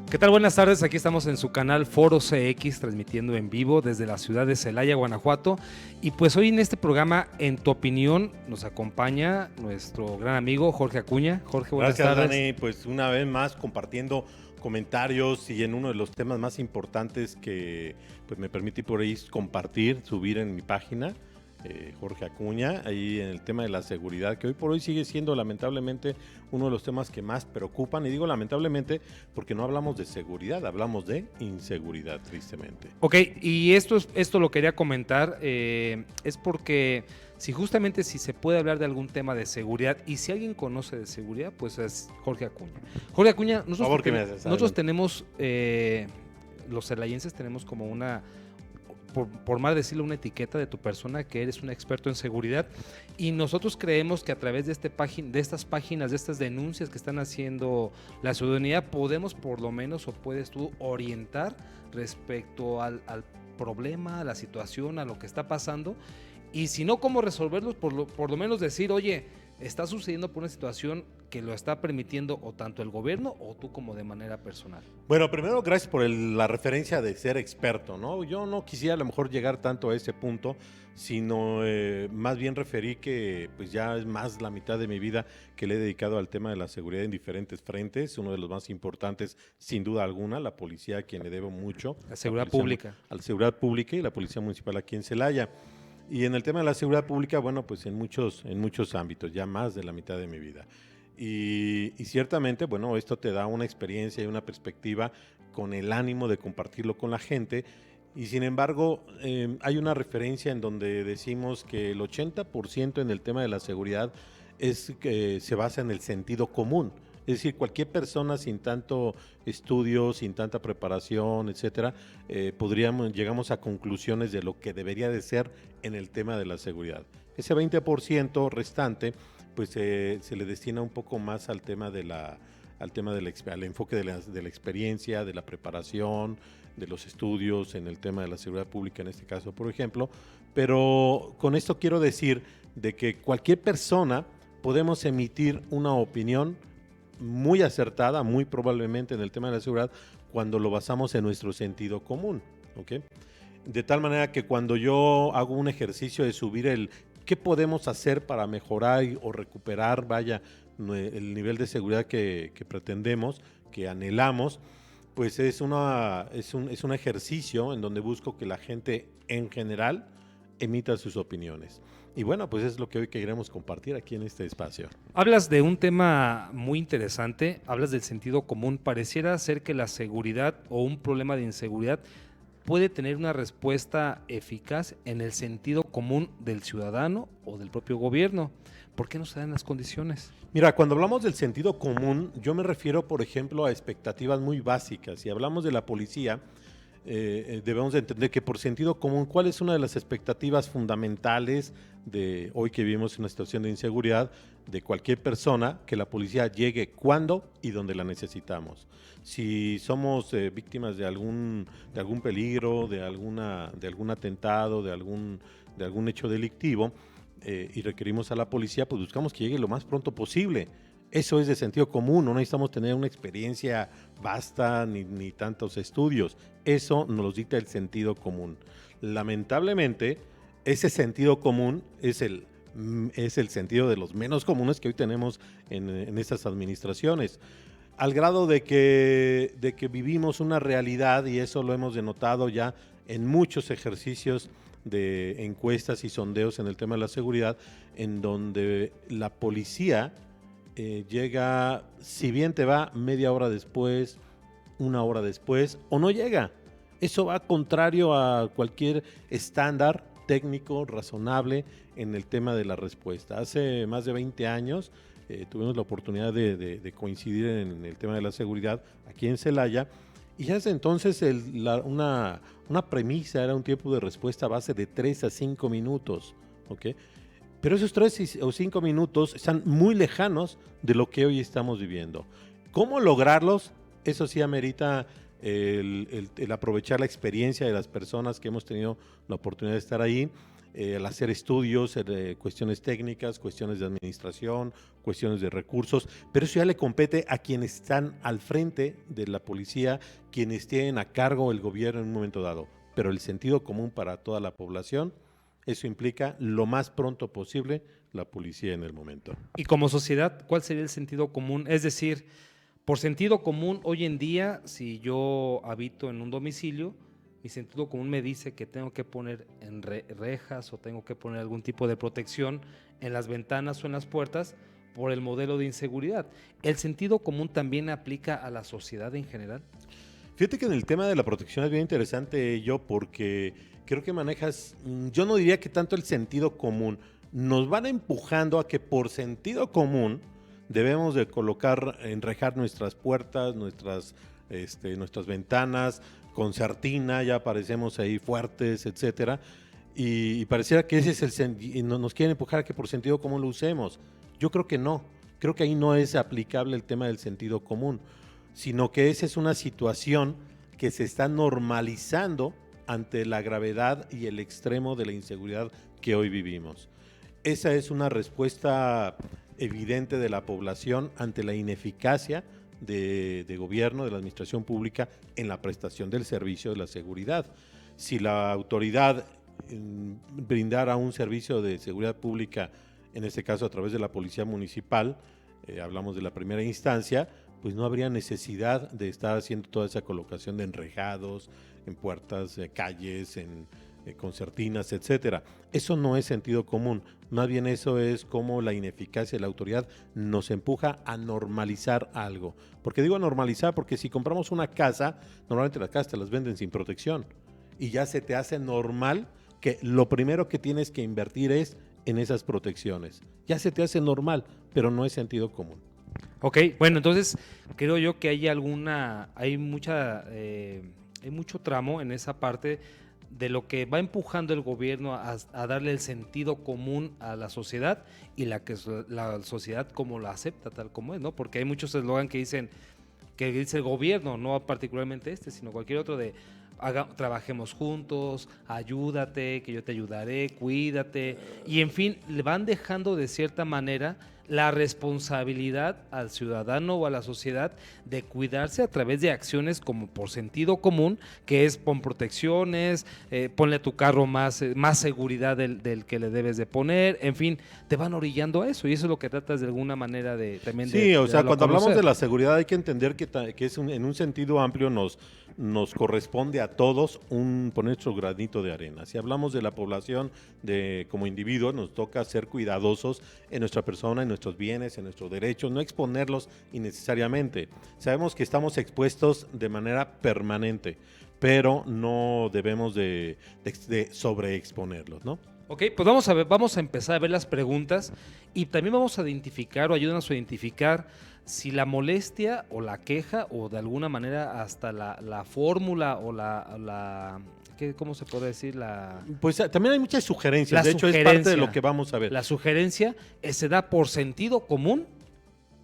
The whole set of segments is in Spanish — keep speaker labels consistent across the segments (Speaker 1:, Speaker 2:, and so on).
Speaker 1: ¿Qué tal? Buenas tardes, aquí estamos en su canal Foro CX, transmitiendo en vivo desde la ciudad de Celaya, Guanajuato. Y pues hoy en este programa, en tu opinión, nos acompaña nuestro gran amigo Jorge Acuña. Jorge, buenas
Speaker 2: Gracias,
Speaker 1: tardes.
Speaker 2: Dani. Pues una vez más compartiendo comentarios y en uno de los temas más importantes que pues me permití por ahí compartir, subir en mi página, Jorge Acuña, ahí en el tema de la seguridad, que hoy por hoy sigue siendo lamentablemente uno de los temas que más preocupan. Y digo lamentablemente porque no hablamos de seguridad, hablamos de inseguridad, tristemente.
Speaker 1: Ok, y esto lo quería comentar, es porque justamente si se puede hablar de algún tema de seguridad y si alguien conoce de seguridad, pues es Jorge Acuña. Jorge Acuña, nosotros tenemos, los celayenses tenemos como una, por mal decirlo, una etiqueta de tu persona, que eres un experto en seguridad, y nosotros creemos que a través de estas páginas, de estas denuncias que están haciendo la ciudadanía, podemos por lo menos, o puedes tú orientar respecto al problema, a la situación, a lo que está pasando, y si no, cómo resolverlos, por lo menos decir, oye, está sucediendo por una situación que lo está permitiendo o tanto el gobierno o tú como de manera personal.
Speaker 2: Bueno, primero gracias por la referencia de ser experto, ¿no? Yo no quisiera a lo mejor llegar tanto a ese punto, sino más bien referí que pues ya es más la mitad de mi vida que le he dedicado al tema de la seguridad en diferentes frentes, uno de los más importantes sin duda alguna, la policía a quien le debo mucho.
Speaker 1: La seguridad pública.
Speaker 2: A la seguridad pública y la policía municipal aquí en Celaya. Y en el tema de la seguridad pública, bueno, pues en muchos ámbitos, ya más de la mitad de mi vida. Y ciertamente, bueno, esto te da una experiencia y una perspectiva con el ánimo de compartirlo con la gente. Y sin embargo, hay una referencia en donde decimos que el 80% en el tema de la seguridad es que se basa en el sentido común. Es decir, cualquier persona sin tanto estudio, sin tanta preparación, etcétera, llegamos a conclusiones de lo que debería de ser en el tema de la seguridad. Ese 20% restante, pues se le destina un poco más al tema al enfoque de la experiencia, de la preparación, de los estudios en el tema de la seguridad pública, en este caso, por ejemplo. Pero con esto quiero decir de que cualquier persona podemos emitir una opinión muy acertada, muy probablemente en el tema de la seguridad, cuando lo basamos en nuestro sentido común, ¿ok? De tal manera que cuando yo hago un ejercicio de subir qué podemos hacer para mejorar o recuperar, el nivel de seguridad que pretendemos, que anhelamos, pues es un ejercicio en donde busco que la gente en general emita sus opiniones. Y bueno, pues es lo que hoy queremos compartir aquí en este espacio.
Speaker 1: Hablas de un tema muy interesante, hablas del sentido común. Pareciera ser que la seguridad o un problema de inseguridad puede tener una respuesta eficaz en el sentido común del ciudadano o del propio gobierno. ¿Por qué no se dan las condiciones?
Speaker 2: Mira, cuando hablamos del sentido común, yo me refiero, por ejemplo, a expectativas muy básicas. Si hablamos de la policía, debemos de entender que por sentido común, ¿cuál es una de las expectativas fundamentales de hoy que vivimos en una situación de inseguridad de cualquier persona? Que la policía llegue cuando y donde la necesitamos. Si somos víctimas de algún peligro, de algún atentado, de algún hecho delictivo y requerimos a la policía, pues buscamos que llegue lo más pronto posible. Eso es de sentido común, no necesitamos tener una experiencia vasta ni tantos estudios. Eso nos lo dicta el sentido común. Lamentablemente, ese sentido común es el sentido de los menos comunes que hoy tenemos en estas administraciones. Al grado de que vivimos una realidad, y eso lo hemos denotado ya en muchos ejercicios de encuestas y sondeos en el tema de la seguridad, en donde la policía llega, si bien te va media hora después, una hora después, o no llega. Eso va contrario a cualquier estándar técnico razonable en el tema de la respuesta. Hace más de 20 años tuvimos la oportunidad de coincidir en el tema de la seguridad aquí en Celaya, y ya desde entonces una premisa era un tiempo de respuesta a base de 3 a 5 minutos, ¿ok? Pero esos 3 o 5 minutos están muy lejanos de lo que hoy estamos viviendo. ¿Cómo lograrlos? Eso sí amerita el aprovechar la experiencia de las personas que hemos tenido la oportunidad de estar ahí al hacer estudios, cuestiones técnicas, cuestiones de administración, cuestiones de recursos, pero eso ya le compete a quienes están al frente de la policía, quienes tienen a cargo el gobierno en un momento dado. Pero el sentido común para toda la población, eso implica lo más pronto posible la policía en el momento.
Speaker 1: Y como sociedad, ¿cuál sería el sentido común? Es decir, por sentido común, hoy en día, si yo habito en un domicilio, mi sentido común me dice que tengo que poner en rejas o tengo que poner algún tipo de protección en las ventanas o en las puertas por el modelo de inseguridad. ¿El sentido común también aplica a la sociedad en general?
Speaker 2: Fíjate que en el tema de la protección es bien interesante yo, porque creo que manejas, yo no diría que tanto el sentido común, nos van empujando a que por sentido común debemos de enrejar nuestras puertas, nuestras ventanas, concertina, ya aparecemos ahí fuertes, etcétera, y pareciera que ese es y nos quieren empujar a que por sentido común lo usemos. Yo creo que no, creo que ahí no es aplicable el tema del sentido común, sino que esa es una situación que se está normalizando ante la gravedad y el extremo de la inseguridad que hoy vivimos. Esa es una respuesta evidente de la población ante la ineficacia de gobierno, de la administración pública en la prestación del servicio de la seguridad. Si la autoridad brindara un servicio de seguridad pública, en este caso a través de la policía municipal, hablamos de la primera instancia, pues no habría necesidad de estar haciendo toda esa colocación de enrejados, en puertas, calles, en concertinas, etcétera. Eso no es sentido común, más bien eso es como la ineficacia de la autoridad nos empuja a normalizar algo. Porque digo normalizar porque si compramos una casa, normalmente las casas te las venden sin protección y ya se te hace normal que lo primero que tienes que invertir es en esas protecciones. Ya se te hace normal, pero no es sentido común.
Speaker 1: Ok, bueno, entonces creo yo que hay mucho tramo en esa parte de lo que va empujando el gobierno a darle el sentido común a la sociedad y la sociedad como la acepta tal como es, ¿no? Porque hay muchos eslogan que dice el gobierno, no particularmente sino cualquier otro de trabajemos juntos, ayúdate, que yo te ayudaré, cuídate, y en fin, le van dejando de cierta manera la responsabilidad al ciudadano o a la sociedad de cuidarse a través de acciones como por sentido común, que es pon protecciones, ponle a tu carro más seguridad del que le debes de poner, en fin, te van orillando a eso y eso es lo que tratas de alguna manera de también
Speaker 2: sí, o sea, cuando hablamos de
Speaker 1: la
Speaker 2: la seguridad hay que entender que es en un sentido amplio nos corresponde a todos poner nuestro granito de arena. Si hablamos de la población como individuos, nos toca ser cuidadosos en nuestra persona, en nuestros bienes, en nuestros derechos, no exponerlos innecesariamente. Sabemos que estamos expuestos de manera permanente, pero no debemos de sobreexponerlos, ¿no?
Speaker 1: Ok, pues vamos a empezar a ver las preguntas y también vamos a identificar o ayúdanos a identificar si la molestia o la queja o de alguna manera hasta la fórmula o ¿cómo se puede decir?
Speaker 2: Pues también hay muchas sugerencias, de hecho es parte de lo que vamos a ver.
Speaker 1: La sugerencia se da por sentido común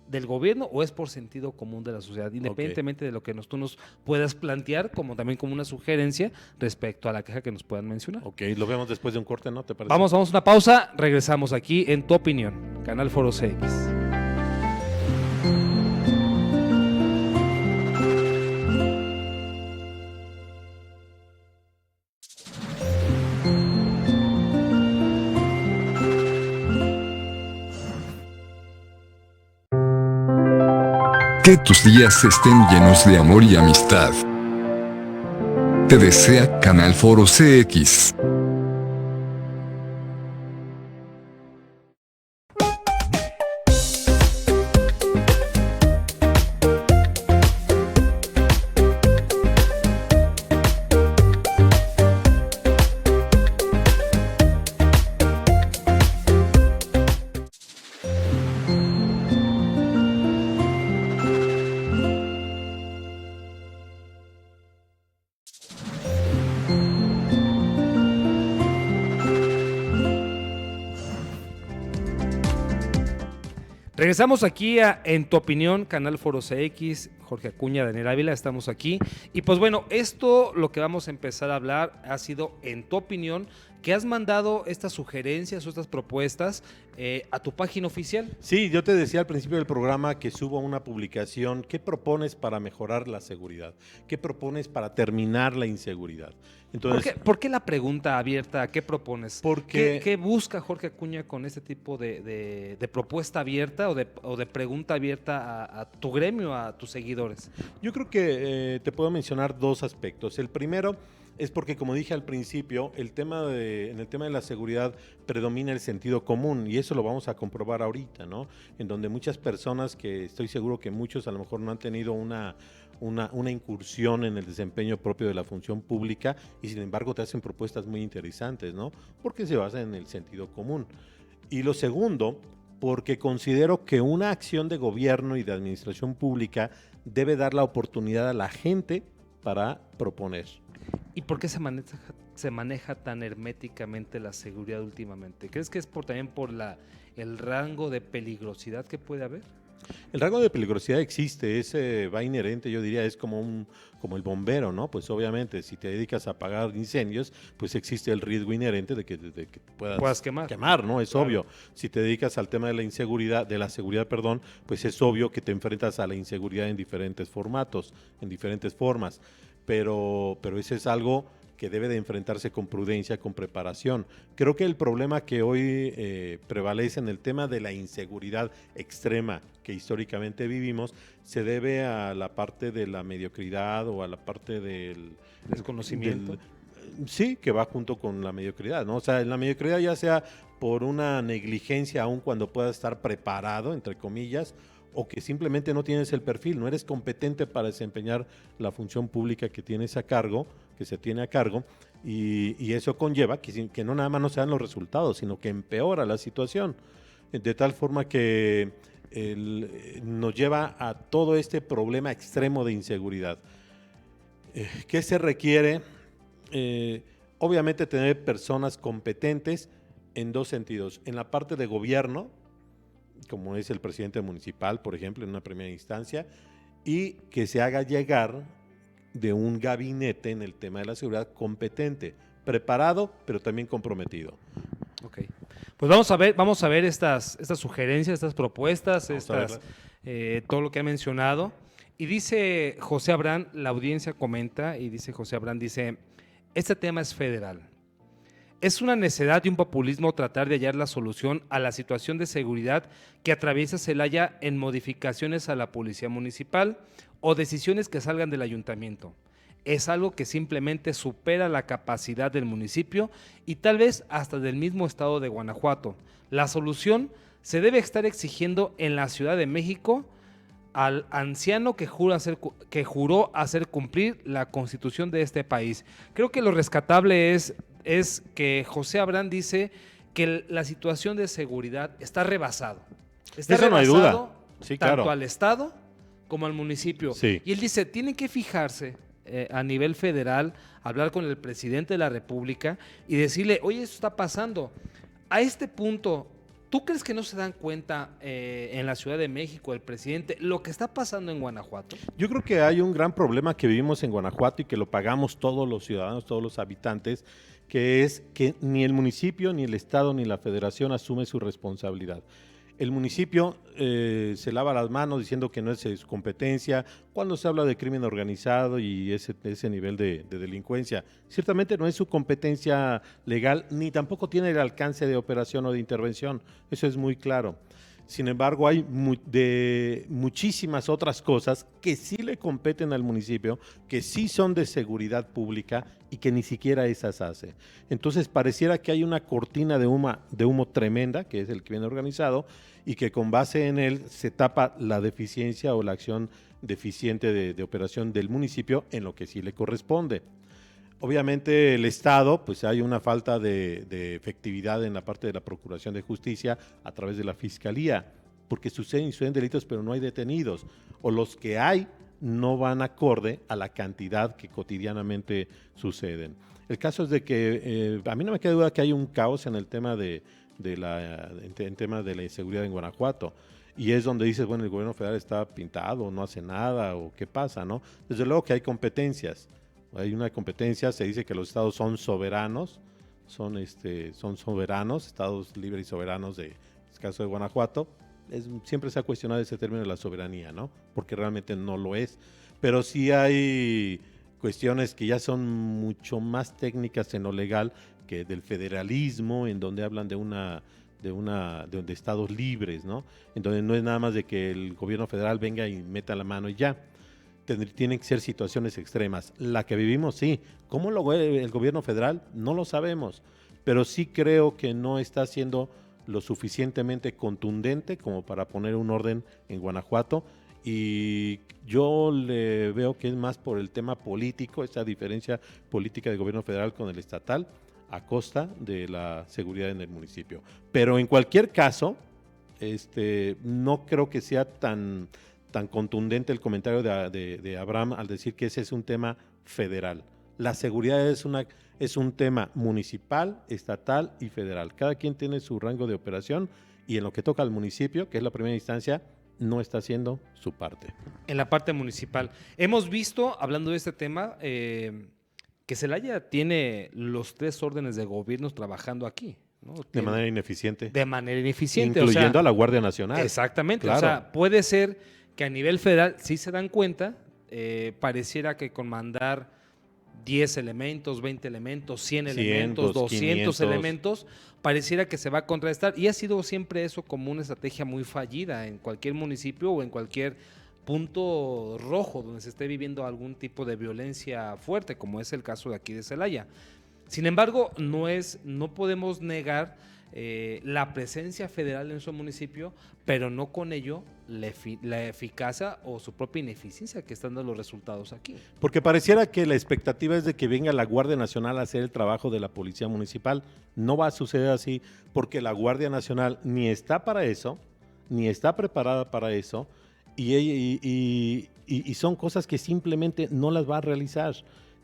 Speaker 1: del gobierno o es por sentido común de la sociedad, independientemente de lo que tú nos puedas plantear, como también como una sugerencia respecto a la queja que nos puedan mencionar.
Speaker 2: Ok, lo vemos después de un corte, ¿no? ¿Te parece?
Speaker 1: Vamos a una pausa, regresamos aquí en Tu Opinión, Canal Foro CX.
Speaker 3: Que tus días estén llenos de amor y amistad. Te desea Canal Foro CX.
Speaker 1: Regresamos aquí En Tu Opinión, Canal Foro CX, Jorge Acuña, Daniel Ávila, estamos aquí. Y pues bueno, lo que vamos a empezar a hablar ha sido En Tu Opinión, que has mandado estas sugerencias o estas propuestas a tu página oficial.
Speaker 2: Sí, yo te decía al principio del programa que subo una publicación. ¿Qué propones para mejorar la seguridad? ¿Qué propones para terminar la inseguridad? Entonces,
Speaker 1: ¿Por qué la pregunta abierta? ¿Qué propones?
Speaker 2: Porque-
Speaker 1: ¿Qué busca Jorge Acuña con este tipo de propuesta abierta o de pregunta abierta a tu gremio, a tus seguidores?
Speaker 2: yo creo que te puedo mencionar dos aspectos. El primero es porque, como dije al principio, en el tema de la seguridad predomina el sentido común, y eso lo vamos a comprobar ahorita, ¿no? En donde muchas personas, que estoy seguro que muchos a lo mejor no han tenido una incursión en el desempeño propio de la función pública, y sin embargo te hacen propuestas muy interesantes, ¿no? Porque se basan en el sentido común. Y lo segundo, porque considero que una acción de gobierno y de administración pública debe dar la oportunidad a la gente para proponer.
Speaker 1: ¿Y por qué se maneja tan herméticamente la seguridad últimamente? ¿Crees que es también por el rango de peligrosidad que puede haber?
Speaker 2: El rango de peligrosidad existe, va inherente, yo diría, es como el bombero, ¿no? Pues obviamente, si te dedicas a apagar incendios, pues existe el riesgo inherente de que puedas quemar, ¿no? Es
Speaker 1: Claro.
Speaker 2: obvio. Si te dedicas al tema de la seguridad, perdón, pues es obvio que te enfrentas a la inseguridad en diferentes formatos, en diferentes formas. Pero ese es algo que debe de enfrentarse con prudencia, con preparación. Creo que el problema que hoy prevalece en el tema de la inseguridad extrema que históricamente vivimos se debe a la parte de la mediocridad o a la parte del
Speaker 1: Desconocimiento.
Speaker 2: sí, que va junto con la mediocridad, ¿no? O sea, en la mediocridad, ya sea por una negligencia, aun cuando puedas estar preparado, entre comillas, o que simplemente no tienes el perfil, no eres competente para desempeñar la función pública que tienes a cargo, que se tiene a cargo, y eso conlleva que no nada más no se dan los resultados, sino que empeora la situación, de tal forma que nos lleva a todo este problema extremo de inseguridad. ¿Qué se requiere? Obviamente tener personas competentes en dos sentidos, en la parte de gobierno, como es el presidente municipal, por ejemplo, en una primera instancia, y que se haga llegar de un gabinete en el tema de la seguridad competente, preparado, pero también comprometido.
Speaker 1: Ok. Pues vamos a ver estas sugerencias, estas propuestas,
Speaker 2: Vamos a
Speaker 1: todo lo que ha mencionado. Y dice José Abrán, la audiencia comenta, y dice José Abrán, este tema es federal. Es una necedad y un populismo tratar de hallar la solución a la situación de seguridad que atraviesa Celaya en modificaciones a la policía municipal o decisiones que salgan del ayuntamiento. Es algo que simplemente supera la capacidad del municipio y tal vez hasta del mismo estado de Guanajuato. La solución se debe estar exigiendo en la Ciudad de México al anciano que juró hacer cumplir la Constitución de este país. Creo que lo rescatable es que José Abrán dice que la situación de seguridad está rebasado. Está
Speaker 2: Eso no hay
Speaker 1: rebasado
Speaker 2: duda. Sí,
Speaker 1: tanto
Speaker 2: claro.
Speaker 1: al Estado como al municipio.
Speaker 2: Sí.
Speaker 1: Y él dice, tienen que fijarse a nivel federal, hablar con el presidente de la República y decirle, oye, esto está pasando. A este punto, ¿tú crees que no se dan cuenta en la Ciudad de México, el presidente, lo que está pasando en Guanajuato?
Speaker 2: Yo creo que hay un gran problema que vivimos en Guanajuato y que lo pagamos todos los ciudadanos, todos los habitantes, que es que ni el municipio, ni el Estado, ni la Federación asume su responsabilidad. El municipio se lava las manos diciendo que no es su competencia cuando se habla de crimen organizado y ese nivel de delincuencia. Ciertamente no es su competencia legal, ni tampoco tiene el alcance de operación o de intervención. Eso es muy claro. Sin embargo, hay muchísimas otras cosas que sí le competen al municipio, que sí son de seguridad pública y que ni siquiera esas hace. Entonces, pareciera que hay una cortina de humo tremenda, que es el crimen organizado, y que con base en él se tapa la deficiencia o la acción deficiente de operación del municipio en lo que sí le corresponde. Obviamente el Estado, pues hay una falta de efectividad en la parte de la Procuración de Justicia a través de la Fiscalía, porque suceden delitos pero no hay detenidos, o los que hay no van acorde a la cantidad que cotidianamente suceden. El caso es de que a mí no me queda duda que hay un caos en el tema de la inseguridad en Guanajuato. Y es donde dices, bueno, el gobierno federal está pintado, no hace nada, o qué pasa, ¿no? Desde luego que hay competencias. Hay una competencia, se dice que los estados son soberanos son soberanos, estados libres y soberanos el caso de Guanajuato. Siempre se ha cuestionado ese término de la soberanía, ¿no? Porque realmente no lo es. Pero sí hay cuestiones que ya son mucho más técnicas en lo legal que del federalismo, en donde hablan de estados libres, ¿no? En donde no es nada más de que el gobierno federal venga y meta la mano y ya. Tienen que ser situaciones extremas. La que vivimos, sí. ¿Cómo lo ve el gobierno federal? No lo sabemos. Pero sí creo que no está siendo lo suficientemente contundente como para poner un orden en Guanajuato, y yo le veo que es más por el tema político, esa diferencia política del gobierno federal con el estatal, a costa de la seguridad en el municipio. Pero en cualquier caso, no creo que sea tan contundente el comentario de Abraham al decir que ese es un tema federal. La seguridad es un tema municipal, estatal y federal. Cada quien tiene su rango de operación, y en lo que toca al municipio, que es la primera instancia, no está haciendo su parte.
Speaker 1: En la parte municipal. Hemos visto, hablando de este tema, que Celaya tiene los 3 órdenes de gobierno trabajando aquí, ¿no?
Speaker 2: De manera ineficiente.
Speaker 1: De manera ineficiente.
Speaker 2: Incluyendo a la Guardia Nacional.
Speaker 1: Exactamente.
Speaker 2: Claro.
Speaker 1: O sea, puede ser que a nivel federal sí se dan cuenta, pareciera que con mandar 10 elementos, 20 elementos, 100 elementos, 200 500. Elementos, pareciera que se va a contrarrestar, y ha sido siempre eso como una estrategia muy fallida en cualquier municipio o en cualquier punto rojo donde se esté viviendo algún tipo de violencia fuerte, como es el caso de aquí de Celaya. Sin embargo, no podemos negar la presencia federal en su municipio, pero no con ello la eficacia o su propia ineficiencia que están dando los resultados aquí.
Speaker 2: Porque pareciera que la expectativa es de que venga la Guardia Nacional a hacer el trabajo de la Policía Municipal. No va a suceder así, porque la Guardia Nacional ni está para eso, ni está preparada para eso, y son cosas que simplemente no las va a realizar.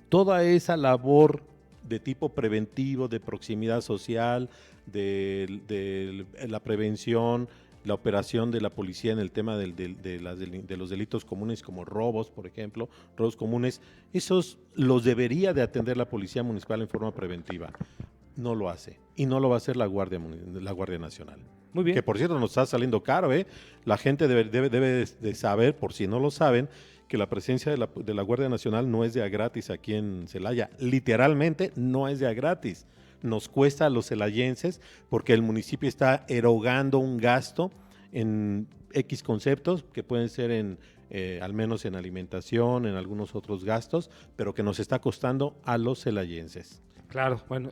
Speaker 2: Toda esa labor de tipo preventivo, de proximidad social, de la prevención, la operación de la policía en el tema de los delitos comunes como robos, por ejemplo, robos comunes, esos los debería de atender la Policía Municipal en forma preventiva. No lo hace, y no lo va a hacer la Guardia Nacional.
Speaker 1: Muy bien.
Speaker 2: Que por cierto nos está saliendo caro, ¿eh? La gente debe de saber, por si no lo saben, que la presencia de la Guardia Nacional no es de a gratis aquí en Celaya. Literalmente no es de a gratis. Nos cuesta a los celayenses, porque el municipio está erogando un gasto en X conceptos, que pueden ser al menos en alimentación, en algunos otros gastos, pero que nos está costando a los celayenses.
Speaker 1: Claro, bueno,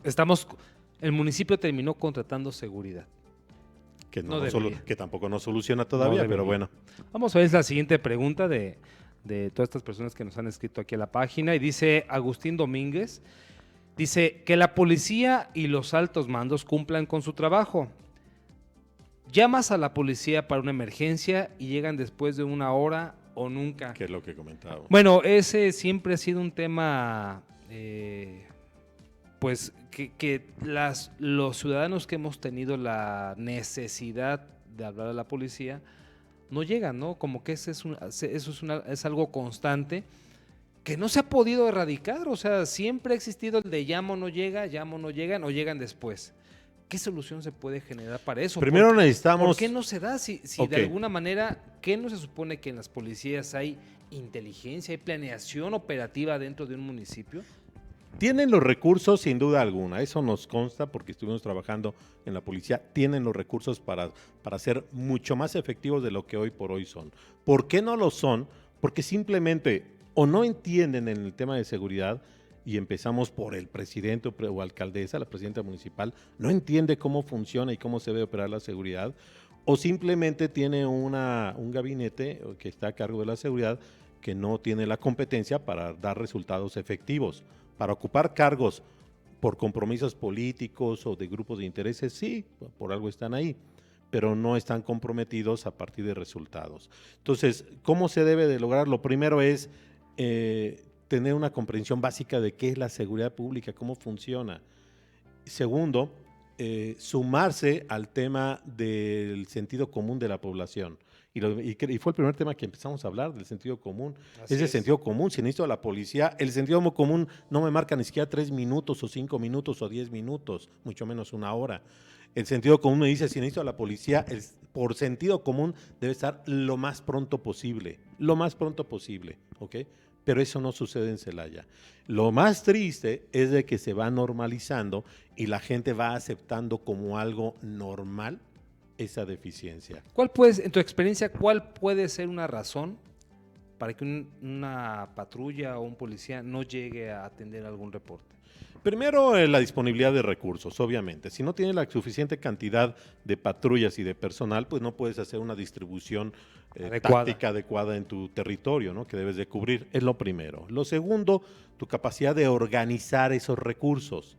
Speaker 1: el municipio terminó contratando seguridad.
Speaker 2: Que tampoco nos soluciona todavía, pero bueno.
Speaker 1: Vamos a ver la siguiente pregunta de todas estas personas que nos han escrito aquí a la página, y dice Agustín Domínguez, dice que la policía y los altos mandos cumplan con su trabajo. Llamas a la policía para una emergencia y llegan después de 1 hora o nunca.
Speaker 2: Que es lo que comentaba.
Speaker 1: Bueno, ese siempre ha sido un tema, pues que los ciudadanos que hemos tenido la necesidad de hablar a la policía no llegan, ¿no? Como que eso es algo constante que no se ha podido erradicar. O sea, siempre ha existido el de llamo no llegan o llegan después. ¿Qué solución se puede generar para eso?
Speaker 2: Primero necesitamos...
Speaker 1: ¿Por qué no se da? Si
Speaker 2: Okay.
Speaker 1: De alguna manera, ¿qué no se supone que en las policías hay inteligencia, hay planeación operativa dentro de un municipio?
Speaker 2: Tienen los recursos, sin duda alguna, eso nos consta porque estuvimos trabajando en la policía. Tienen los recursos para ser mucho más efectivos de lo que hoy por hoy son. ¿Por qué no lo son? Porque simplemente o no entienden en el tema de seguridad, y empezamos por el presidente o alcaldesa, la presidenta municipal, no entiende cómo funciona y cómo se debe operar la seguridad, o simplemente tiene un gabinete que está a cargo de la seguridad que no tiene la competencia para dar resultados efectivos. Para ocupar cargos por compromisos políticos o de grupos de intereses, sí, por algo están ahí, pero no están comprometidos a partir de resultados. Entonces, ¿cómo se debe de lograr? Lo primero es tener una comprensión básica de qué es la seguridad pública, cómo funciona. Segundo, sumarse al tema del sentido común de la población. y fue el primer tema que empezamos a hablar, del sentido común.
Speaker 1: Así
Speaker 2: Es el
Speaker 1: es.
Speaker 2: sentido común. Si necesito a la policía, el sentido común no me marca ni siquiera 3 minutos o 5 minutos o 10 minutos, mucho menos una hora. El sentido común me dice, si necesito a la policía, por sentido común debe estar lo más pronto posible, ¿ok? Pero eso no sucede en Celaya. Lo más triste es de que se va normalizando y la gente va aceptando como algo normal esa deficiencia.
Speaker 1: En tu experiencia, cuál puede ser una razón para que una patrulla o un policía no llegue a atender algún reporte?
Speaker 2: Primero, la disponibilidad de recursos, obviamente. Si no tienes la suficiente cantidad de patrullas y de personal, pues no puedes hacer una distribución táctica adecuada en tu territorio, ¿no? Que debes de cubrir. Es lo primero. Lo segundo, tu capacidad de organizar esos recursos.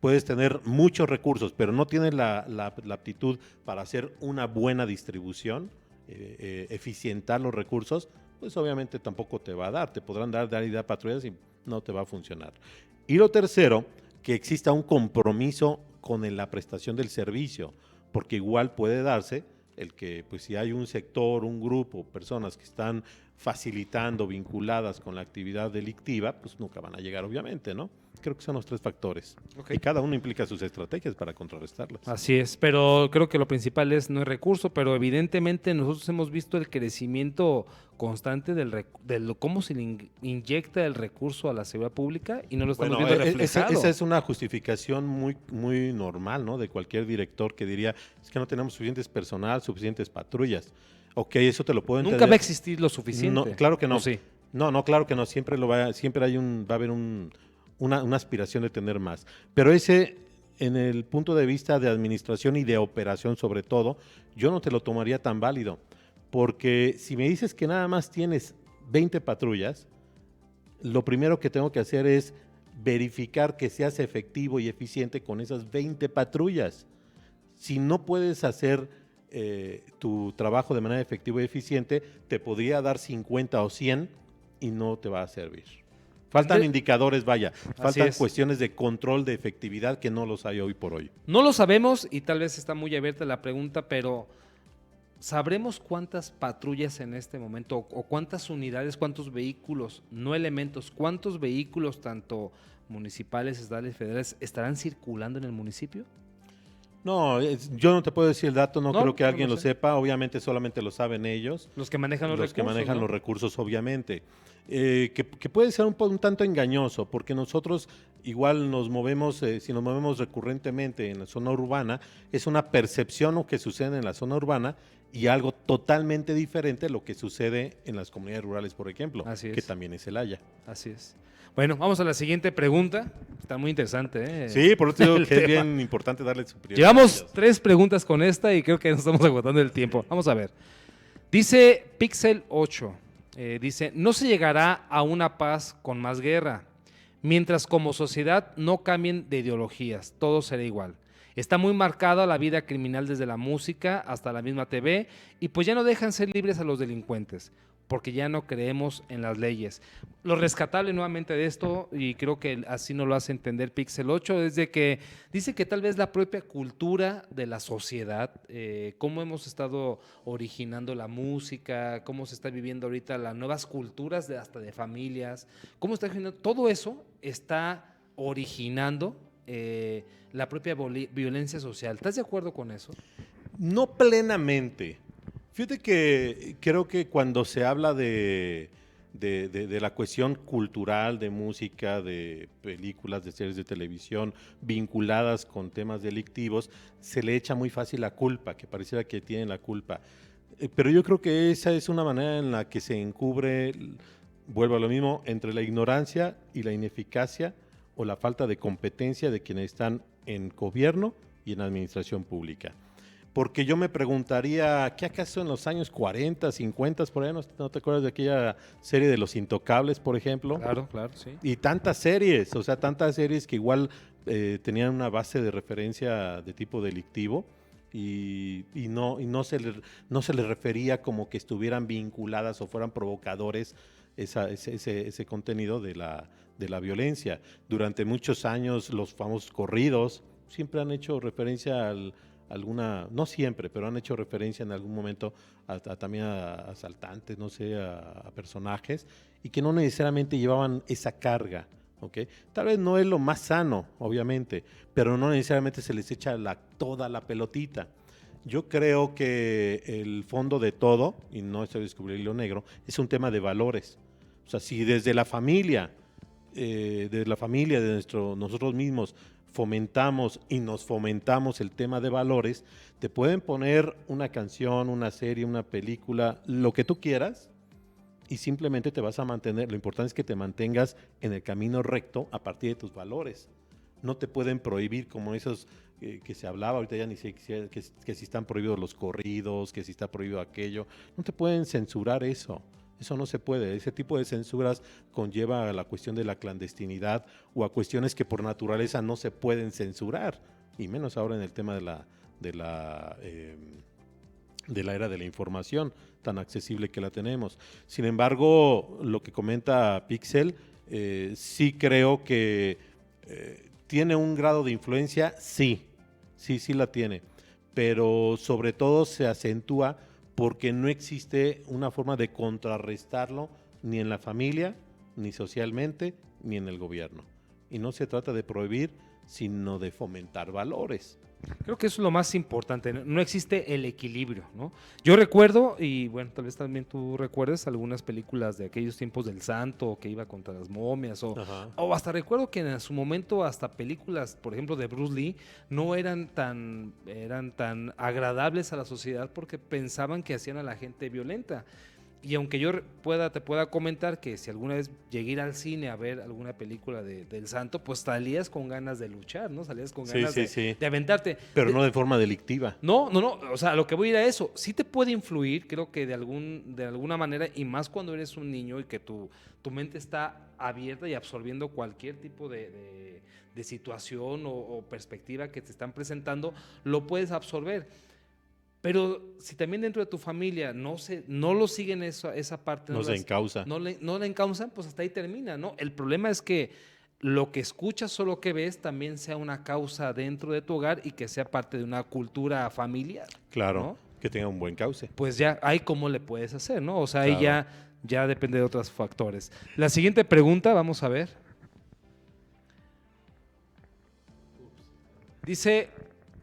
Speaker 2: Puedes tener muchos recursos, pero no tienes la aptitud para hacer una buena distribución, eficientar los recursos, pues obviamente tampoco te va a dar. Te podrán dar idea a patrullas y no te va a funcionar. Y lo tercero, que exista un compromiso con la prestación del servicio, porque igual puede darse el que, pues si hay un sector, un grupo, personas que están facilitando, vinculadas con la actividad delictiva, pues nunca van a llegar, obviamente, ¿no? Creo que son los 3 factores.
Speaker 1: Okay.
Speaker 2: Y cada uno implica sus estrategias para contrarrestarlas.
Speaker 1: Así es, pero creo que lo principal no es recurso, pero evidentemente nosotros hemos visto el crecimiento constante de cómo se le inyecta el recurso a la seguridad pública y no lo estamos viendo reflejado.
Speaker 2: Esa es una justificación muy, muy normal, ¿no? De cualquier director que diría, es que no tenemos suficientes personal, suficientes patrullas. Ok, eso te lo puedo entender.
Speaker 1: Nunca va a existir lo suficiente.
Speaker 2: No, claro que no.
Speaker 1: ¿O sí?
Speaker 2: No, claro que no. Siempre va a haber una aspiración de tener más. Pero en el punto de vista de administración y de operación sobre todo, yo no te lo tomaría tan válido. Porque si me dices que nada más tienes 20 patrullas, lo primero que tengo que hacer es verificar que seas efectivo y eficiente con esas 20 patrullas. Si no puedes hacer tu trabajo de manera efectiva y eficiente, te podría dar 50 o 100 y no te va a servir. Faltan indicadores, faltan cuestiones de control de efectividad que no los hay hoy por hoy.
Speaker 1: No lo sabemos y tal vez está muy abierta la pregunta, pero ¿sabremos cuántas patrullas en este momento o cuántas unidades, cuántos vehículos, no elementos, cuántos vehículos tanto municipales, estatales, federales estarán circulando en el municipio?
Speaker 2: No, yo no te puedo decir el dato, no creo que alguien lo sepa, obviamente solamente lo saben ellos.
Speaker 1: Los que manejan los recursos.
Speaker 2: Los que manejan los recursos, obviamente. Que puede ser un tanto engañoso, porque nosotros igual nos movemos, si nos movemos recurrentemente en la zona urbana, es una percepción lo que sucede en la zona urbana y algo totalmente diferente a lo que sucede en las comunidades rurales, por ejemplo, que también es Celaya.
Speaker 1: Así es. Bueno, vamos a la siguiente pregunta. Está muy interesante, ¿eh?
Speaker 2: Sí, por eso digo que es bien importante darle su prioridad.
Speaker 1: Llevamos 3 preguntas con esta y creo que nos estamos agotando el tiempo. Vamos a ver. Dice Pixel 8, dice, no se llegará a una paz con más guerra, mientras como sociedad no cambien de ideologías, todo será igual. Está muy marcada la vida criminal desde la música hasta la misma TV y pues ya no dejan ser libres a los delincuentes, porque ya no creemos en las leyes. Lo rescatable nuevamente de esto, y creo que así nos lo hace entender Pixel 8, es de que dice que tal vez la propia cultura de la sociedad, cómo hemos estado originando la música, cómo se está viviendo ahorita las nuevas culturas hasta de familias, cómo está originando, todo eso está originando la propia violencia social. ¿Estás de acuerdo con eso?
Speaker 2: No plenamente. Fíjate que creo que cuando se habla de la cuestión cultural, de música, de películas, de series de televisión vinculadas con temas delictivos, se le echa muy fácil la culpa, que pareciera que tienen la culpa. Pero yo creo que esa es una manera en la que se encubre, vuelvo a lo mismo, entre la ignorancia y la ineficacia o la falta de competencia de quienes están en gobierno y en administración pública. Porque yo me preguntaría, ¿qué acaso en los años 40, 50, por ahí, no te acuerdas de aquella serie de Los Intocables, por ejemplo?
Speaker 1: Claro, sí.
Speaker 2: Y tantas series que igual tenían una base de referencia de tipo delictivo y no se le refería como que estuvieran vinculadas o fueran provocadores ese contenido de la violencia. Durante muchos años los famosos corridos siempre han hecho referencia no siempre, pero han hecho referencia en algún momento también a asaltantes, no sé, a personajes, y que no necesariamente llevaban esa carga, ¿ok? Tal vez no es lo más sano, obviamente, pero no necesariamente se les echa toda la pelotita. Yo creo que el fondo de todo, y no estoy descubriendo lo negro, es un tema de valores. O sea, si desde la familia, de nosotros mismos, fomentamos y nos fomentamos el tema de valores, te pueden poner una canción, una serie, una película, lo que tú quieras, y simplemente te vas a mantener. Lo importante es que te mantengas en el camino recto a partir de tus valores. No te pueden prohibir como esos que se hablaba, ahorita ya ni sé que si están prohibidos los corridos, que si está prohibido aquello. No te pueden censurar eso. Eso no se puede. Ese tipo de censuras conlleva a la cuestión de la clandestinidad o a cuestiones que por naturaleza no se pueden censurar, y menos ahora en el tema de la era de la información tan accesible que la tenemos. Sin embargo, lo que comenta Pixel, sí creo que tiene un grado de influencia, sí la tiene, pero sobre todo se acentúa porque no existe una forma de contrarrestarlo ni en la familia, ni socialmente, ni en el gobierno. Y no se trata de prohibir, sino de fomentar valores.
Speaker 1: Creo que eso es lo más importante, no existe el equilibrio, ¿no? Yo recuerdo, y bueno, tal vez también tú recuerdes algunas películas de aquellos tiempos del Santo, que iba contra las momias, o hasta recuerdo que en su momento hasta películas, por ejemplo, de Bruce Lee, no eran tan agradables a la sociedad porque pensaban que hacían a la gente violenta. Y aunque yo te pueda comentar que si alguna vez llegué a ir al cine a ver alguna película del Santo, pues salías con ganas de luchar, ¿no? Salías con ganas de aventarte.
Speaker 2: Pero no de forma delictiva.
Speaker 1: No, o sea, lo que voy a ir a eso, sí te puede influir, creo que de alguna manera, y más cuando eres un niño y que tu mente está abierta y absorbiendo cualquier tipo de situación o perspectiva que te están presentando, lo puedes absorber. Pero si también dentro de tu familia no lo siguen esa parte,
Speaker 2: no se encausa.
Speaker 1: No le encausan, pues hasta ahí termina, ¿no? El problema es que lo que escuchas o lo que ves también sea una causa dentro de tu hogar y que sea parte de una cultura familiar.
Speaker 2: Claro,
Speaker 1: ¿no?
Speaker 2: Que tenga un buen cauce.
Speaker 1: Pues ya hay cómo le puedes hacer, ¿no? O sea,
Speaker 2: claro.
Speaker 1: ahí ya depende de otros factores. La siguiente pregunta, vamos a ver. Dice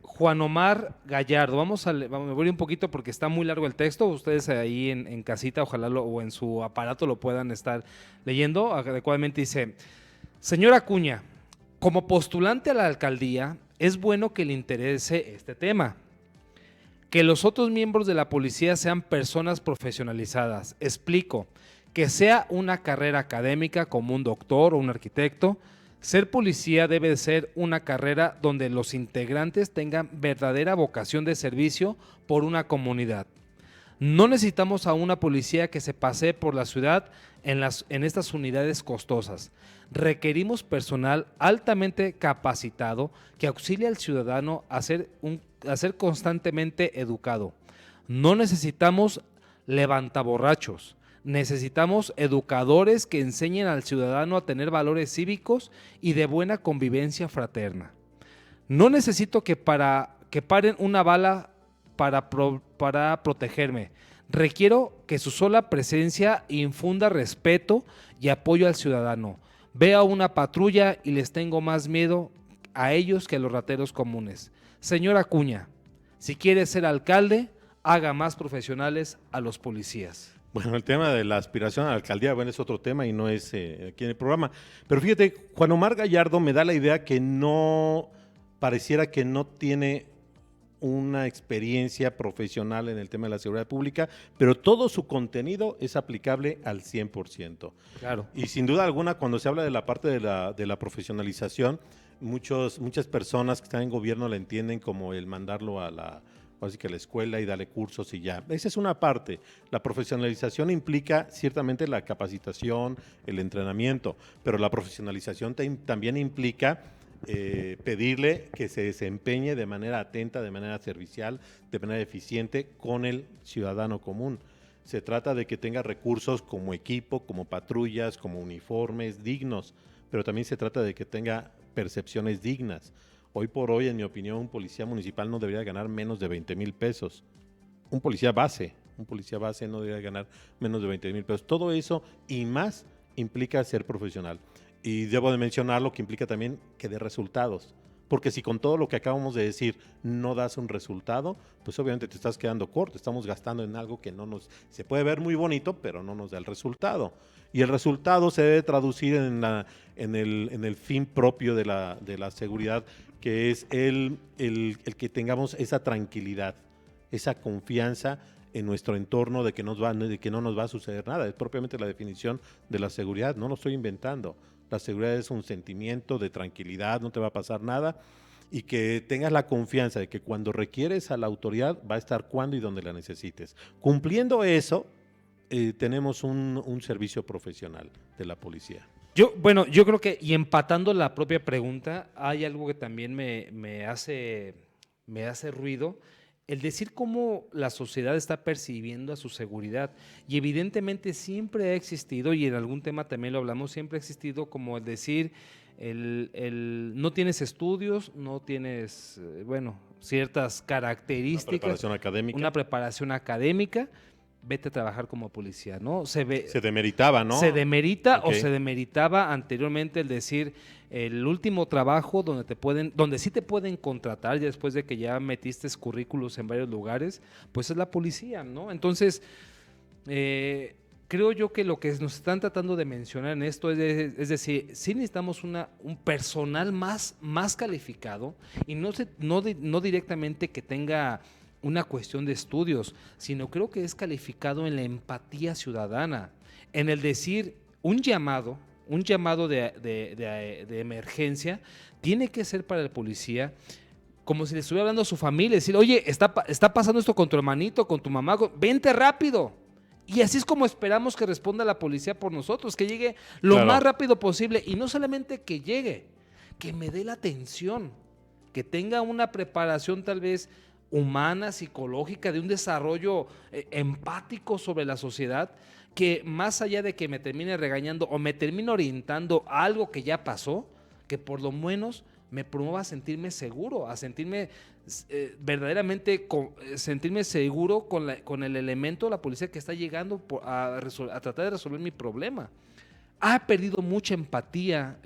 Speaker 1: Juan Omar Gallardo, me voy un poquito porque está muy largo el texto, ustedes ahí en casita, ojalá o en su aparato lo puedan estar leyendo adecuadamente. Dice: señora Acuña, como postulante a la alcaldía, es bueno que le interese este tema. Que los otros miembros de la policía sean personas profesionalizadas. Explico, que sea una carrera académica como un doctor o un arquitecto. Ser policía debe de ser una carrera donde los integrantes tengan verdadera vocación de servicio por una comunidad. No necesitamos a una policía que se pasee por la ciudad en estas unidades costosas. Requerimos personal altamente capacitado que auxilie al ciudadano a ser constantemente educado. No necesitamos levantaborrachos. Necesitamos educadores que enseñen al ciudadano a tener valores cívicos y de buena convivencia fraterna. No necesito que paren una bala para protegerme. Requiero que su sola presencia infunda respeto y apoyo al ciudadano. Veo una patrulla y les tengo más miedo a ellos que a los rateros comunes. Señora Acuña, si quiere ser alcalde, haga más profesionales a los policías.
Speaker 2: Bueno, el tema de la aspiración a la alcaldía, bueno, es otro tema y no es aquí en el programa. Pero fíjate, Juan Omar Gallardo me da la idea que pareciera que no tiene una experiencia profesional en el tema de la seguridad pública, pero todo su contenido es aplicable al 100%.
Speaker 1: Claro.
Speaker 2: Y sin duda alguna, cuando se habla de la parte de la profesionalización, muchas personas que están en gobierno la entienden como el mandarlo a la escuela y darle cursos y ya. Esa es una parte. La profesionalización implica ciertamente la capacitación, el entrenamiento, pero la profesionalización también implica pedirle que se desempeñe de manera atenta, de manera servicial, de manera eficiente con el ciudadano común. Se trata de que tenga recursos como equipo, como patrullas, como uniformes dignos, pero también se trata de que tenga percepciones dignas. Hoy por hoy, en mi opinión, un policía municipal no debería ganar menos de 20,000 pesos. Un policía base no debería ganar menos de 20,000 pesos. Todo eso y más implica ser profesional. Y debo de mencionar lo que implica también que dé resultados. Porque si con todo lo que acabamos de decir no das un resultado, pues obviamente te estás quedando corto. Estamos gastando en algo que se puede ver muy bonito, pero no nos da el resultado. Y el resultado se debe traducir en el fin propio de la seguridad, que es el que tengamos esa tranquilidad, esa confianza en nuestro entorno de que no nos va a suceder nada. Es propiamente la definición de la seguridad, no lo estoy inventando. La seguridad es un sentimiento de tranquilidad, no te va a pasar nada, y que tengas la confianza de que cuando requieres a la autoridad va a estar cuando y donde la necesites. Cumpliendo eso, tenemos un servicio profesional de la policía.
Speaker 1: Yo creo que, y empatando la propia pregunta, hay algo que también me hace ruido, el decir cómo la sociedad está percibiendo a su seguridad. Y evidentemente siempre ha existido, y en algún tema también lo hablamos, siempre ha existido como el decir, no tienes estudios, no tienes, ciertas características. Una preparación académica. Vete a trabajar como policía, ¿no?
Speaker 2: Se demeritaba, ¿no?
Speaker 1: Se demerita, okay. O se demeritaba anteriormente el decir el último trabajo donde sí te pueden contratar ya después de que ya metiste currículos en varios lugares, pues es la policía, ¿no? Entonces, creo yo que lo que nos están tratando de mencionar en esto es decir, sí necesitamos un personal más calificado y no directamente que tenga una cuestión de estudios, sino creo que es calificado en la empatía ciudadana, en el decir un llamado de emergencia tiene que ser para el policía como si le estuviera hablando a su familia, decir, oye, está pasando esto con tu hermanito, con tu mamá, vente rápido. Y así es como esperamos que responda la policía por nosotros, que llegue lo más rápido posible, y no solamente que llegue, que me dé la atención, que tenga una preparación tal vez humana, psicológica, de un desarrollo empático sobre la sociedad, que más allá de que me termine regañando o me termine orientando a algo que ya pasó, que por lo menos me promueva a sentirme seguro, a sentirme verdaderamente sentirme seguro con el elemento de la policía que está llegando a tratar de resolver mi problema. Ha perdido mucha empatía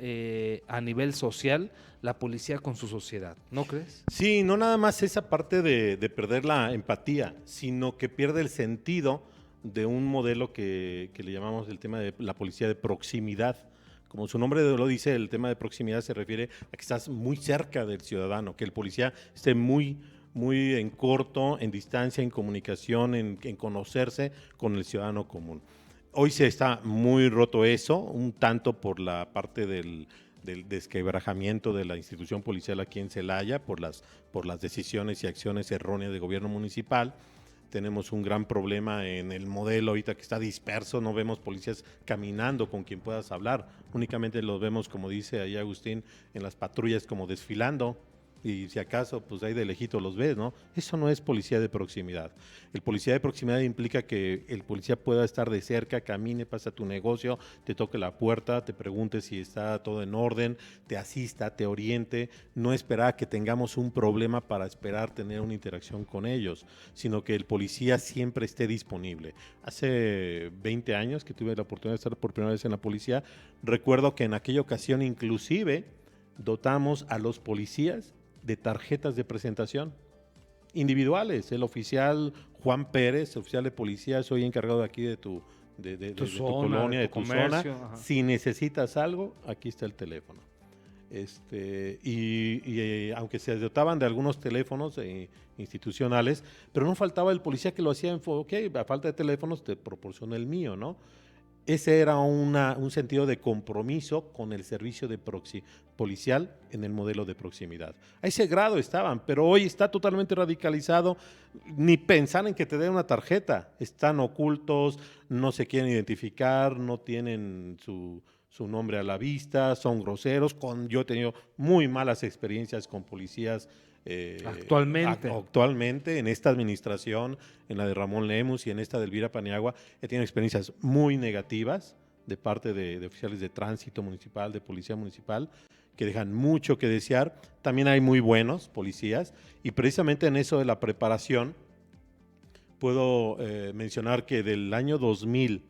Speaker 1: a nivel social la policía con su sociedad, ¿no crees?
Speaker 2: Sí, no nada más esa parte de perder la empatía, sino que pierde el sentido de un modelo que le llamamos el tema de la policía de proximidad. Como su nombre lo dice, el tema de proximidad se refiere a que estás muy cerca del ciudadano, que el policía esté muy en corto, en distancia, en comunicación, en conocerse con el ciudadano común. Hoy se está muy roto eso, un tanto por la parte del desquebrajamiento de la institución policial aquí en Celaya, por las decisiones y acciones erróneas del gobierno municipal. Tenemos un gran problema en el modelo ahorita que está disperso, no vemos policías caminando con quien puedas hablar, únicamente los vemos, como dice ahí Agustín, en las patrullas como desfilando, y si acaso pues ahí de lejito los ves, ¿no? Eso no es policía de proximidad. El policía de proximidad implica que el policía pueda estar de cerca, camine, pasa a tu negocio, te toque la puerta, te pregunte si está todo en orden, te asista, te oriente, no esperar a que tengamos un problema para esperar tener una interacción con ellos, sino que el policía siempre esté disponible. Hace 20 años que tuve la oportunidad de estar por primera vez en la policía, recuerdo que en aquella ocasión inclusive dotamos a los policías de tarjetas de presentación individuales. El oficial Juan Pérez, oficial de policía, soy encargado de aquí de tu colonia, de tu zona. Ajá. Si necesitas algo, aquí está el teléfono. Aunque se dotaban de algunos teléfonos institucionales, pero no faltaba el policía que lo hacía a falta de teléfonos te proporciona el mío, ¿no? Ese era un sentido de compromiso con el servicio de policial en el modelo de proximidad. A ese grado estaban, pero hoy está totalmente radicalizado. Ni pensar en que te den una tarjeta. Están ocultos, no se quieren identificar, no tienen su nombre a la vista, son groseros. Yo he tenido muy malas experiencias con policías actualmente en esta administración, en la de Ramón Lemus y en esta de Elvira Paniagua, he tenido experiencias muy negativas de parte de oficiales de tránsito municipal, de policía municipal, que dejan mucho que desear. También hay muy buenos policías y precisamente en eso de la preparación puedo mencionar que del año 2000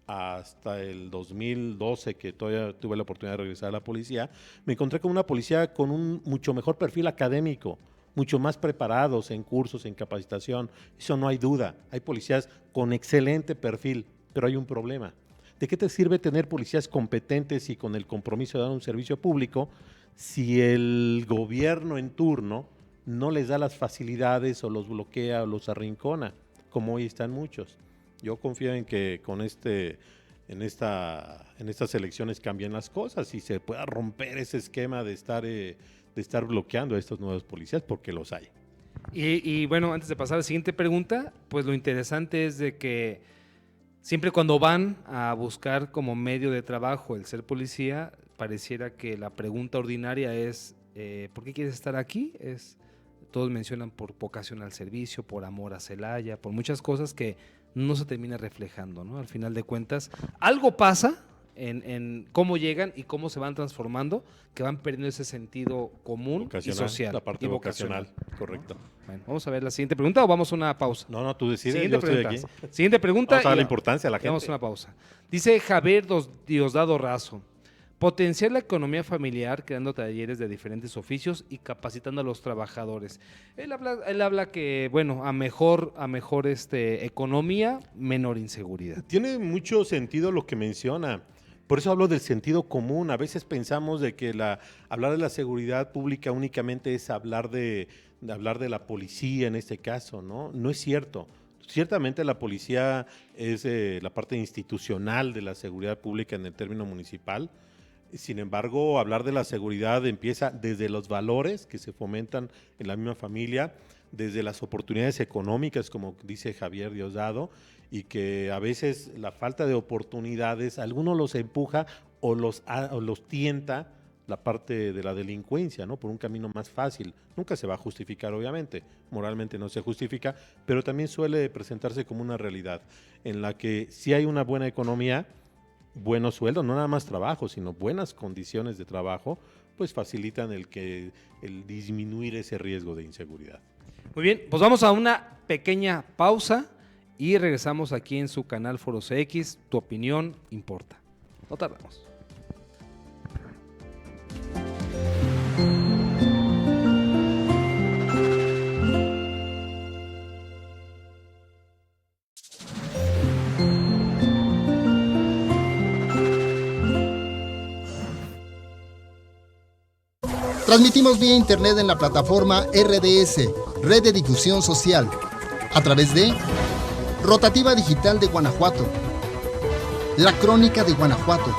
Speaker 2: hasta el 2012, que todavía tuve la oportunidad de regresar a la policía, me encontré con una policía con un mucho mejor perfil académico, mucho más preparados en cursos, en capacitación. Eso no hay duda. Hay policías con excelente perfil, pero hay un problema. ¿De qué te sirve tener policías competentes y con el compromiso de dar un servicio público si el gobierno en turno no les da las facilidades o los bloquea o los arrincona, como hoy están muchos? Yo confío en que con en estas elecciones cambien las cosas y se pueda romper ese esquema de estar bloqueando a estos nuevos policías, porque los hay.
Speaker 1: Y bueno, antes de pasar a la siguiente pregunta, pues lo interesante es de que siempre cuando van a buscar como medio de trabajo el ser policía, pareciera que la pregunta ordinaria es ¿por qué quieres estar aquí? Todos mencionan por vocación al servicio, por amor a Celaya, por muchas cosas que no se termina reflejando, ¿no? Al final de cuentas, algo pasa en cómo llegan y cómo se van transformando, que van perdiendo ese sentido común y social.
Speaker 2: La parte
Speaker 1: y
Speaker 2: vocacional, correcto.
Speaker 1: Bueno, vamos a ver la siguiente pregunta o vamos a una pausa.
Speaker 2: No, tú decides,
Speaker 1: Siguiente
Speaker 2: yo estoy
Speaker 1: pregunta.
Speaker 2: aquí.
Speaker 1: Siguiente pregunta.
Speaker 2: Vamos a darle importancia a la gente.
Speaker 1: Vamos a una pausa. Dice Javier Diosdado Razo: potenciar la economía familiar creando talleres de diferentes oficios y capacitando a los trabajadores. Él habla que, bueno, a mejor economía, menor inseguridad.
Speaker 2: Tiene mucho sentido lo que menciona. Por eso hablo del sentido común. A veces pensamos de que hablar de la seguridad pública únicamente es hablar de la policía en este caso, ¿no? No es cierto. Ciertamente la policía es la parte institucional de la seguridad pública en el término municipal. Sin embargo, hablar de la seguridad empieza desde los valores que se fomentan en la misma familia, desde las oportunidades económicas, como dice Javier Diosdado, y que a veces la falta de oportunidades, algunos los empuja o los tienta la parte de la delincuencia, ¿no? Por un camino más fácil. Nunca se va a justificar, obviamente, moralmente no se justifica, pero también suele presentarse como una realidad en la que si hay una buena economía, buenos sueldos, no nada más trabajo, sino buenas condiciones de trabajo, pues facilitan el disminuir ese riesgo de inseguridad.
Speaker 1: Muy bien, pues vamos a una pequeña pausa y regresamos aquí en su canal Foro CX. Tu opinión importa. No tardamos.
Speaker 4: Transmitimos vía internet en la plataforma RDS, Red de Difusión Social, a través de Rotativa Digital de Guanajuato, La Crónica de Guanajuato,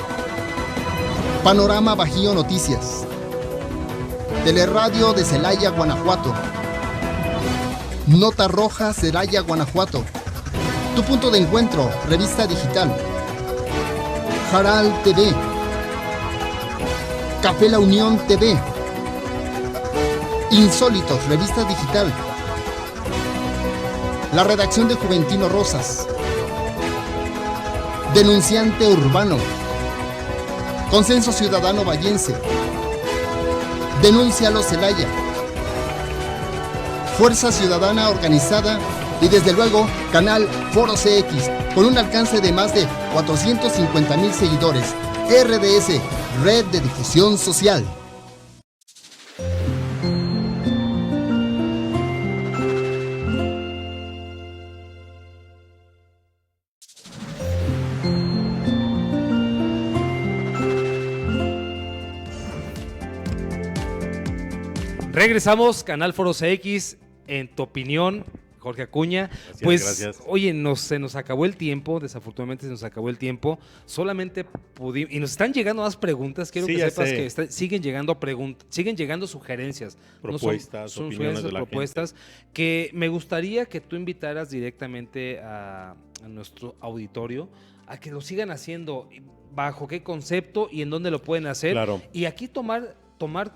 Speaker 4: Panorama Bajío Noticias, Teleradio de Celaya, Guanajuato, Nota Roja Celaya, Guanajuato, Tu Punto de Encuentro, Revista Digital, Jaral TV, Café La Unión TV, Insólitos, Revista Digital, la redacción de Juventino Rosas, Denunciante Urbano, Consenso Ciudadano Vallense, Denúncialo Celaya, Fuerza Ciudadana Organizada y desde luego Canal Foro CX, con un alcance de más de 450,000 seguidores. RDS, Red de Difusión Social.
Speaker 1: Regresamos, Canal Foro CX, en tu opinión, Jorge Acuña.
Speaker 2: Gracias,
Speaker 1: pues,
Speaker 2: gracias.
Speaker 1: Oye, se nos acabó el tiempo, desafortunadamente se nos acabó el tiempo. Solamente pudimos, y nos están llegando más preguntas. Quiero
Speaker 2: Sí,
Speaker 1: que
Speaker 2: ya
Speaker 1: sepas
Speaker 2: sé.
Speaker 1: que siguen llegando preguntas, siguen llegando sugerencias,
Speaker 2: Propuestas,
Speaker 1: son
Speaker 2: opiniones de la
Speaker 1: propuestas que me gustaría que tú invitaras directamente a nuestro auditorio a que lo sigan haciendo. ¿Bajo qué concepto y en dónde lo pueden hacer?
Speaker 2: Claro.
Speaker 1: Y aquí tomar tomar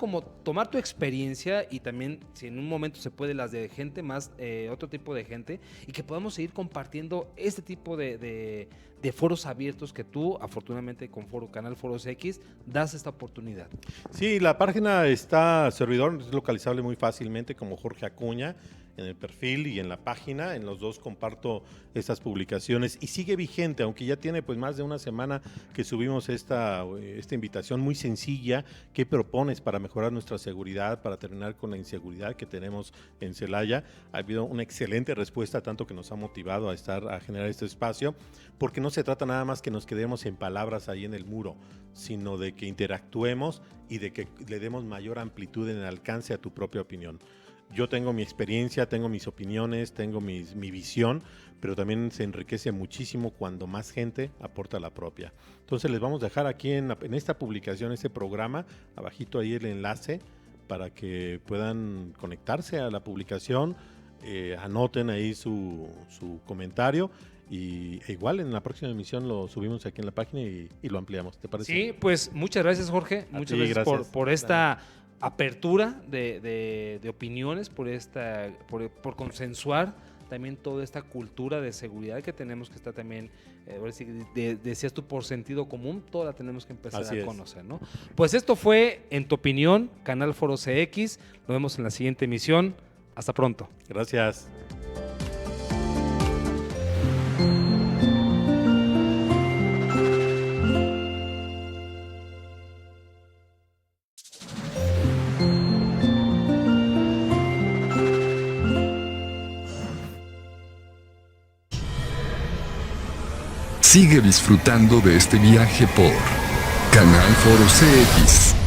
Speaker 1: tu experiencia y también, si en un momento se puede, las de gente más, otro tipo de gente, y que podamos seguir compartiendo este tipo de foros abiertos que tú, afortunadamente con Canal Foros X, das esta oportunidad.
Speaker 2: Sí, la página está, servidor es localizable muy fácilmente como Jorge Acuña, en el perfil y en la página. En los dos comparto estas publicaciones y sigue vigente, aunque ya tiene pues más de una semana que subimos esta invitación muy sencilla. ¿Qué propones para mejorar nuestra seguridad, para terminar con la inseguridad que tenemos en Celaya? Ha habido una excelente respuesta, tanto que nos ha motivado a generar este espacio, porque no se trata nada más que nos quedemos en palabras ahí en el muro, sino de que interactuemos y de que le demos mayor amplitud en el alcance a tu propia opinión. Yo tengo mi experiencia, tengo mis opiniones, tengo mi visión, pero también se enriquece muchísimo cuando más gente aporta la propia. Entonces les vamos a dejar aquí en esta publicación, este programa, abajito ahí el enlace para que puedan conectarse a la publicación, anoten ahí su comentario. Y igual en la próxima emisión lo subimos aquí en la página y lo ampliamos, ¿te parece?
Speaker 1: Sí, pues muchas gracias, Jorge. Muchas gracias por esta apertura de opiniones, por consensuar también toda esta cultura de seguridad que tenemos que estar también, decías tú, por sentido común, toda la tenemos que empezar a conocer, ¿no? Pues esto fue, en tu opinión, Canal Foro CX. Nos vemos en la siguiente emisión. Hasta pronto.
Speaker 2: Gracias.
Speaker 3: Sigue disfrutando de este viaje por Canal Foro CX.